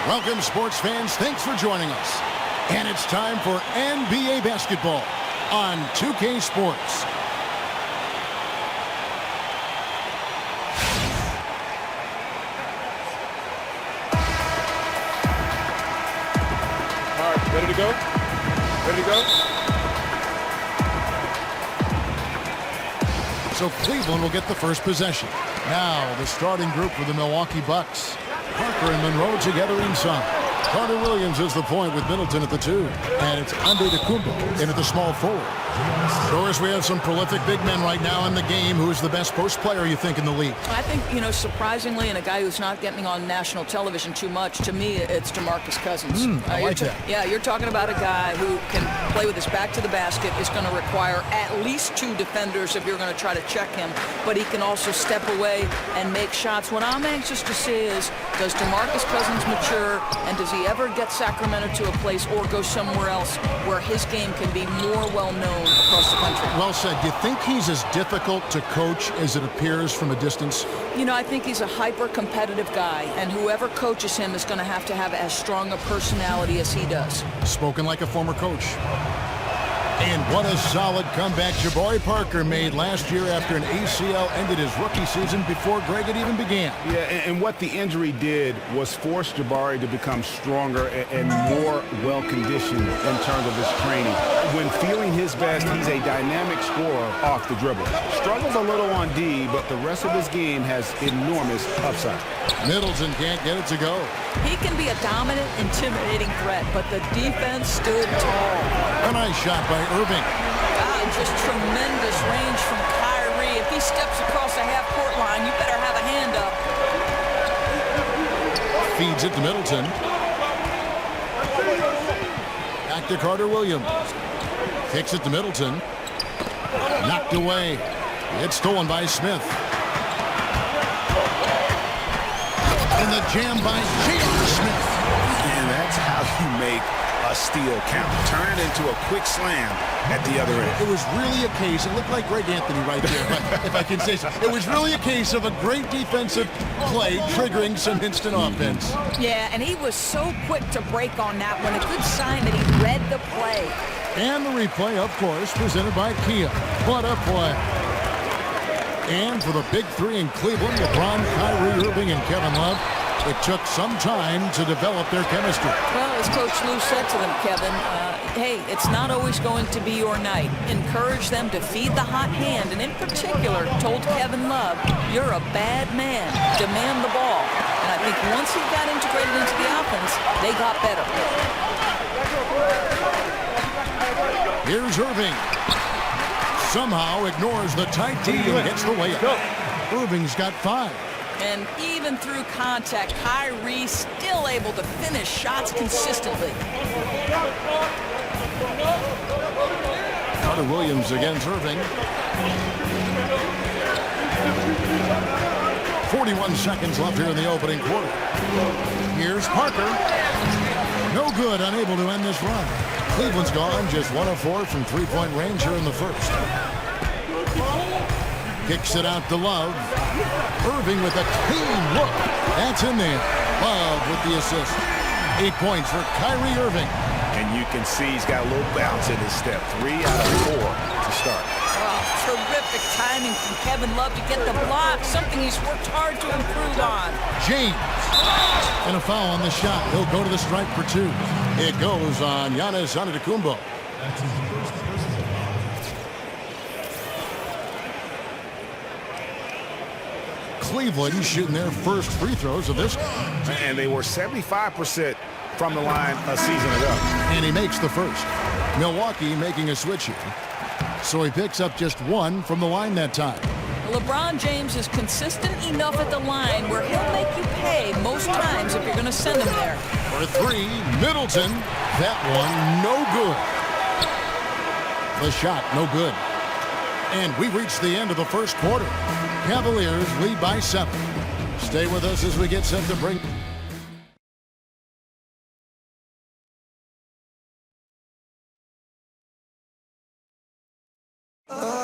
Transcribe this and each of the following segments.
Welcome, sports fans. Thanks for joining us. And it's time for NBA basketball on 2K Sports. All right, ready to go? Ready to go? So Cleveland will get the first possession. Now the starting group for the Milwaukee Bucks. Parker and Monroe together inside. Carter Williams is the point with Middleton at the 2. And it's Antetokounmpo in at the small forward. Of course, we have some prolific big men right now in the game. Who's the best post player, you think, in the league? I think, surprisingly, and a guy who's not getting on national television too much, to me, it's DeMarcus Cousins. I like that. Yeah, you're talking about a guy who can play with his back to the basket. Is going to require at least 2 defenders if you're going to try to check him. But he can also step away and make shots. What I'm anxious to see is, does DeMarcus Cousins mature, and does he ever get Sacramento to a place or go somewhere else where his game can be more well-known across the country? Well said. Do you think he's as difficult to coach as it appears from a distance? I think he's a hyper-competitive guy, and whoever coaches him is going to have as strong a personality as he does. Spoken like a former coach. And what a solid comeback Jabari Parker made last year after an ACL ended his rookie season before Greg had even began. Yeah, and what the injury did was force Jabari to become stronger and more well-conditioned in terms of his training. When feeling his best, he's a dynamic scorer off the dribble. Struggles a little on D, but the rest of his game has enormous upside. Middleton can't get it to go. He can be a dominant, intimidating threat, but the defense stood tall. A nice shot by Irving. God, just tremendous range from Kyrie. If he steps across the half-court line, you better have a hand up. Feeds it to Middleton. Back to Carter Williams. Kicks it to Middleton. Knocked away. It's stolen by Smith. And the jam by J.R. Smith. And that's how you make a steal count. Turn it into a quick slam at the other end. It was really a case, it looked like Greg Anthony right there, but if I can say so. It was really a case of a great defensive play triggering some instant offense. Yeah, and he was so quick to break on that one. A good sign that he read the play. And the replay, of course, presented by Kia. What a play. And for the big 3 in Cleveland, LeBron, Kyrie Irving, and Kevin Love, it took some time to develop their chemistry. Well, as Coach Lou said to them, Kevin, hey, it's not always going to be your night. Encourage them to feed the hot hand, and in particular, told Kevin Love, you're a bad man. Demand the ball. And I think once he got integrated into the offense, they got better. Here's Irving. Somehow ignores the tight D and gets the layup. Irving's got 5. And even through contact, Kyrie still able to finish shots consistently. Carter Williams against Irving. 41 seconds left here in the opening quarter. Here's Parker. No good, unable to end this run. Cleveland's gone just 1 of 4 from 3-point range here in the first. Kicks it out to Love. Irving with a clean look. That's in there. Love with the assist. 8 points for Kyrie Irving. And you can see he's got a little bounce in his step. 3 out of 4 to start. Oh, terrific timing from Kevin Love to get the block, something he's worked hard to improve on. James. And a foul on the shot. He'll go to the strike for 2. It goes on Giannis Antetokounmpo. Cleveland shooting their first free throws of this. And they were 75% from the line a season ago. And he makes the first. Milwaukee making a switch here. So he picks up just 1 from the line that time. LeBron James is consistent enough at the line where he'll make you pay most times if you're going to send him there. For 3, Middleton. That one, no good. The shot, no good. And we reached the end of the first quarter. Cavaliers lead by 7. Stay with us as we get set to bring...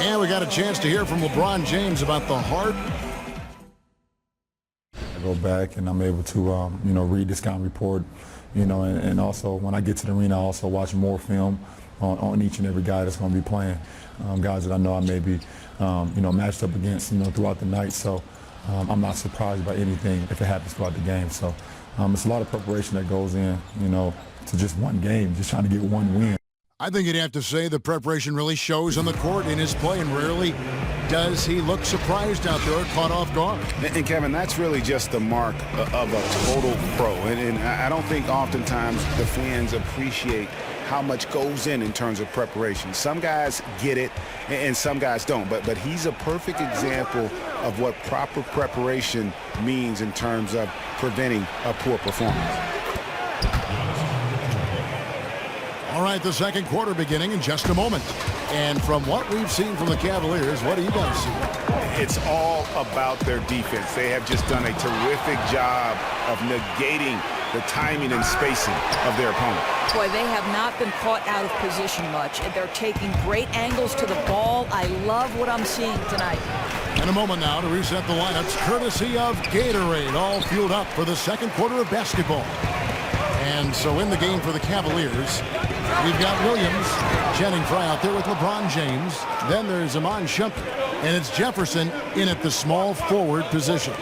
And we got a chance to hear from LeBron James about the heart. go back and I'm able to, you know, read the scouting report, you know, and also when I get to the arena, I also watch more film on each and every guy that's going to be playing, guys that I know I may be, you know, matched up against, you know, throughout the night. So I'm not surprised by anything if it happens throughout the game. So it's a lot of preparation that goes in, you know, to just one game, just trying to get one win. I think you'd have to say the preparation really shows on the court in his play, and rarely does he look surprised out there, caught off guard. And Kevin, that's really just the mark of a total pro. And I don't think oftentimes the fans appreciate how much goes in terms of preparation. Some guys get it and some guys don't, but he's a perfect example of what proper preparation means in terms of preventing a poor performance. All right, the second quarter beginning in just a moment. And from what we've seen from the Cavaliers, what do you guys see? It's all about their defense. They have just done a terrific job of negating the timing and spacing of their opponent. Boy, they have not been caught out of position much. They're taking great angles to the ball. I love what I'm seeing tonight. In a moment now to reset the lineups, courtesy of Gatorade, all fueled up for the second quarter of basketball. And so in the game for the Cavaliers, we've got Williams, Channing Frye out there with LeBron James. Then there's Iman Shumpert, and it's Jefferson in at the small forward position.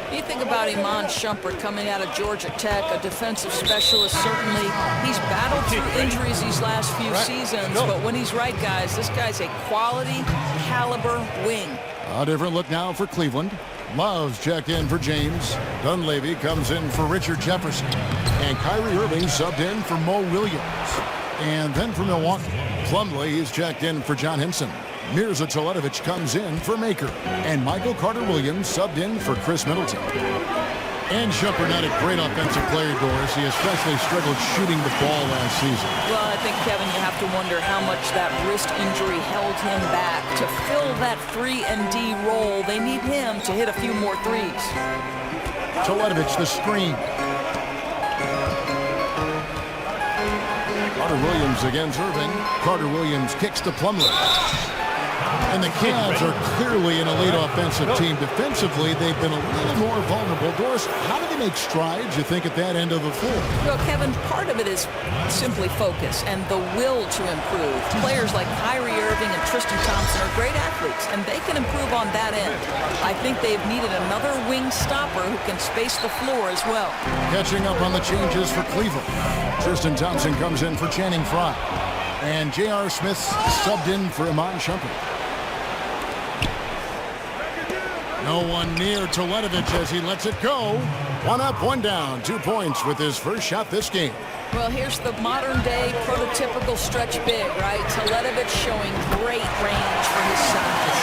You think about Iman Shumpert coming out of Georgia Tech, a defensive specialist, certainly. He's battled through injuries these last few seasons, but when he's right, guys, this guy's a quality caliber wing. A different look now for Cleveland. Love's checked in for James. Dunleavy comes in for Richard Jefferson. And Kyrie Irving subbed in for Mo Williams. And then for Milwaukee, Plumlee is checked in for John Henson. Mirza Teletovic comes in for Maker. And Michael Carter-Williams subbed in for Chris Middleton. And Shumpert not a great offensive player, Doris. He especially struggled shooting the ball last season. Well, I think, Kevin, you have to wonder how much that wrist injury held him back. To fill that 3-and-D role, they need him to hit a few more threes. Teletovic, the screen. Carter-Williams against Irving. Carter-Williams kicks to Plumlee. And the Cavs are clearly an elite offensive team. Defensively, they've been a little more vulnerable. Doris, how do they make strides, you think, at that end of the floor? Well, Kevin, part of it is simply focus and the will to improve. Players like Kyrie Irving and Tristan Thompson are great athletes, and they can improve on that end. I think they've needed another wing stopper who can space the floor as well. Catching up on the changes for Cleveland. Tristan Thompson comes in for Channing Frye. And J.R. Smith subbed in for Iman Shumpert. No one near Teletovic as he lets it go. One up, one down. 2 points with his first shot this game. Well, here's the modern-day prototypical stretch big, right? Teletovic showing great range for his size.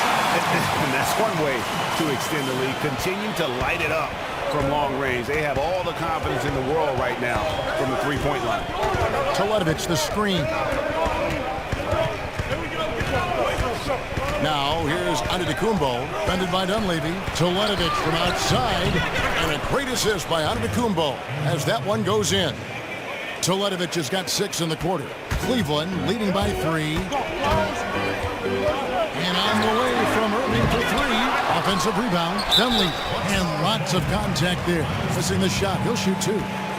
And that's one way to extend the lead. Continue to light it up from long range. They have all the confidence in the world right now from the three-point line. Teletovic, the screen. Now, here's Antetokounmpo, defended by Dunleavy. Teletovic from outside, and a great assist by Antetokounmpo as that one goes in. Teletovic has got 6 in the quarter. Cleveland leading by 3. And on the way from Irving for 3. Offensive rebound, Dunleavy. And lots of contact there. Missing the shot. He'll shoot 2.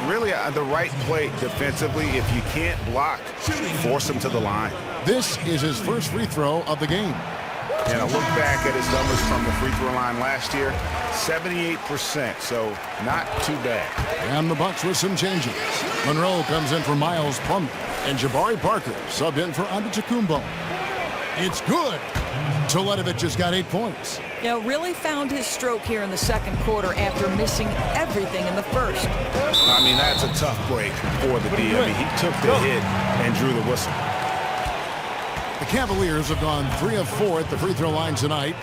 Really the right play defensively. If you can't block, force him to the line. This is his first free throw of the game. And I look back at his numbers from the free throw line last year, 78%, so not too bad. And the Bucks with some changes. Monroe comes in for Miles Plumlee, and Jabari Parker subbed in for Antetokounmpo. It's good. Teletovic has got 8 points. You know, really found his stroke here in the second quarter after missing everything in the first. I mean, that's a tough break for the D. I mean, he took the hit and drew the whistle. The Cavaliers have gone 3 of 4 at the free throw line tonight.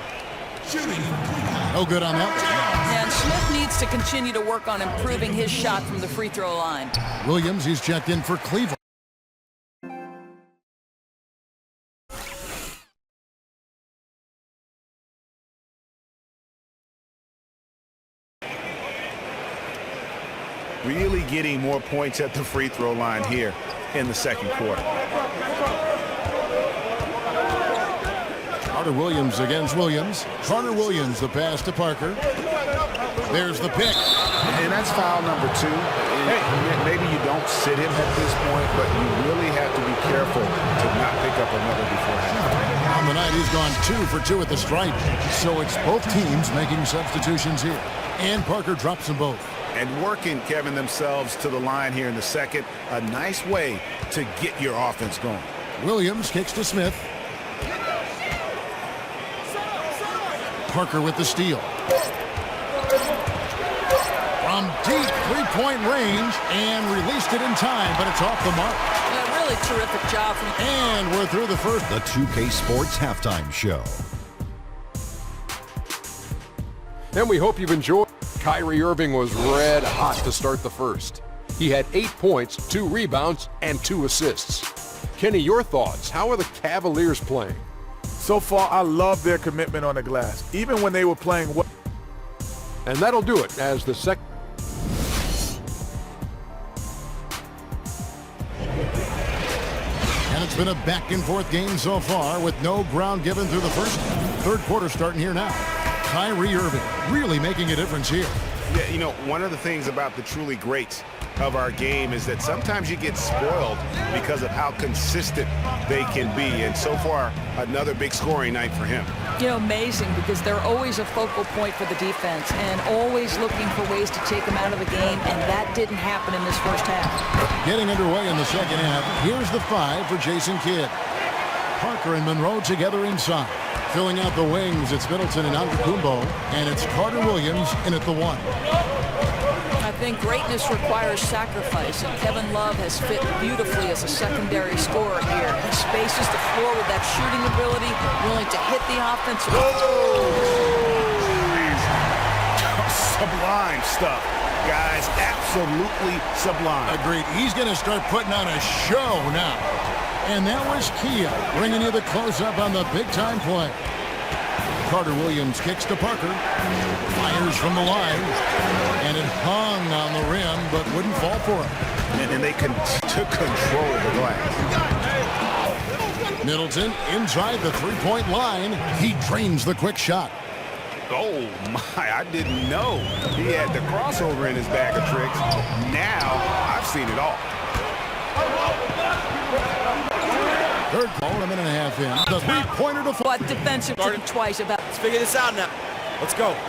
No good on that. And Smith needs to continue to work on improving his shot from the free throw line. Williams, he's checked in for Cleveland. Really getting more points at the free throw line here in the second quarter. Carter-Williams against Williams. Carter-Williams, the pass to Parker. There's the pick. And that's foul number 2. And maybe you don't sit him at this point, but you really have to be careful to not pick up another before half. On the night, he's gone 2 for 2 at the stripe. So it's both teams making substitutions here. And Parker drops them both. And working, Kevin, themselves to the line here in the second. A nice way to get your offense going. Williams kicks to Smith. Parker with the steal. From deep three-point range and released it in time, but it's off the mark. Yeah, really terrific job from. And we're through the first. The 2K Sports Halftime Show. And we hope you've enjoyed. Kyrie Irving was red hot to start the first. He had 8 points, 2 rebounds, and 2 assists. Kenny, your thoughts? How are the Cavaliers playing? So far, I love their commitment on the glass, even when they were playing well. And that'll do it as the second. And it's been a back-and-forth game so far with no ground given through the first. Third quarter starting here now. Kyrie Irving really making a difference here. Yeah, you know, one of the things about the truly greats of our game is that sometimes you get spoiled because of how consistent they can be. And so far, another big scoring night for him. You know, amazing because they're always a focal point for the defense and always looking for ways to take them out of the game, and that didn't happen in this first half. Getting underway in the second half. Here's the 5 for Jason Kidd. Parker and Monroe together inside. Filling out the wings, it's Middleton and Antetokounmpo, and it's Carter Williams in at the 1. I think greatness requires sacrifice, and Kevin Love has fit beautifully as a secondary scorer here. He spaces the floor with that shooting ability, willing to hit the offensive. Sublime stuff, guys. Absolutely sublime. Agreed. He's going to start putting on a show now. And that was Kia bringing you the close-up on the big-time play. Carter Williams kicks to Parker. Fires from the line. And it hung on the rim, but wouldn't fall for him. And they took control of the glass. Middleton inside the three-point line. He drains the quick shot. Oh, my. I didn't know he had the crossover in his bag of tricks. Now I've seen it all. Third ball, a minute and a half in. The three-pointer to fall. But defensive twice about. Let's figure this out now. Let's go.